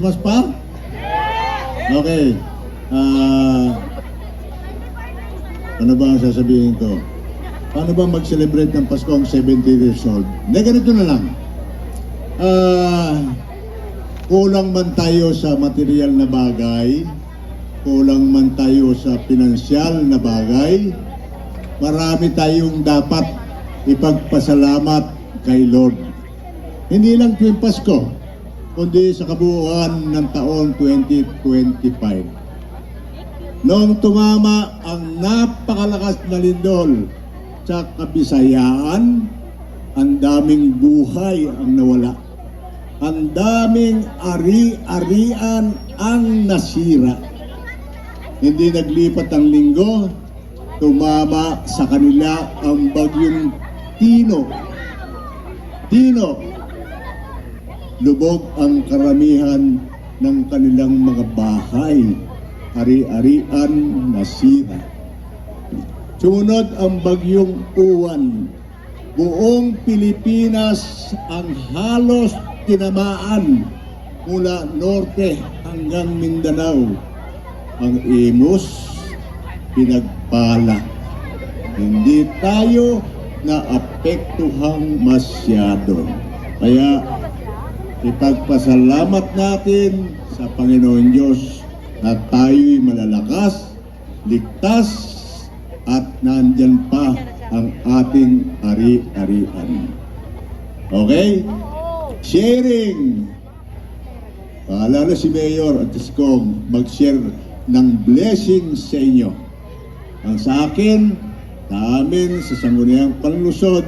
Mas pa? Okay. Ano ba ang sasabihin ko? Paano ba mag-celebrate ng Pasko ang 70 years old? Hindi, ganito na lang. Kulang man tayo sa material na bagay, kulang man tayo sa pinansyal na bagay, marami tayong dapat ipagpasalamat kay Lord. Hindi lang tuwing Pasko, kundi sa kabuuan ng taon 2025. Noong tumama ang napakalakas na lindol sa Kabisayaan, ang daming buhay ang nawala. Ang daming ari-arian ang nasira. Hindi naglipat ang linggo, tumama sa kanila ang bagyong Tino. Lubog ang karamihan ng kanilang mga bahay. Ari-arian nasira. Sumunod ang bagyong Uwan. Buong Pilipinas ang halos tinamaan mula norte hanggang Mindanao. Ang Imus, pinagpala. Hindi tayo naapektuhang masyado. Kaya ipagpasalamat natin sa Panginoon Diyos na tayo'y malalakas, ligtas, at nandyan pa ang ating ari-arian. Okay? Sharing. Paalala si Mayor at Iskong mag-share ng blessings sa inyo. Ang sa akin, sa amin, sa Sangguniang Panlusod,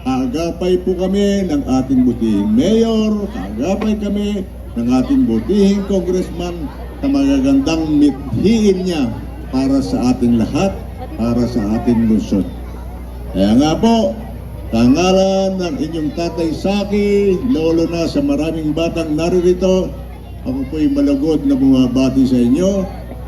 kaagapay po kami ng ating butihing Mayor, kaagapay kami ng ating butihing Congressman na magagandang mithiin niya para sa ating lahat, para sa ating lungsod. Kaya nga po, tangalan ng inyong Tatay Saki, lolo na sa maraming batang naririto, ako po'y malugod na bumabati sa inyo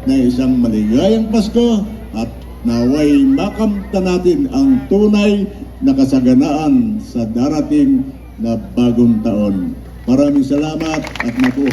na isang maligayang Pasko at naway makamta natin ang tunay na kasaganaan sa darating na bagong taon. Maraming salamat at mabuhay.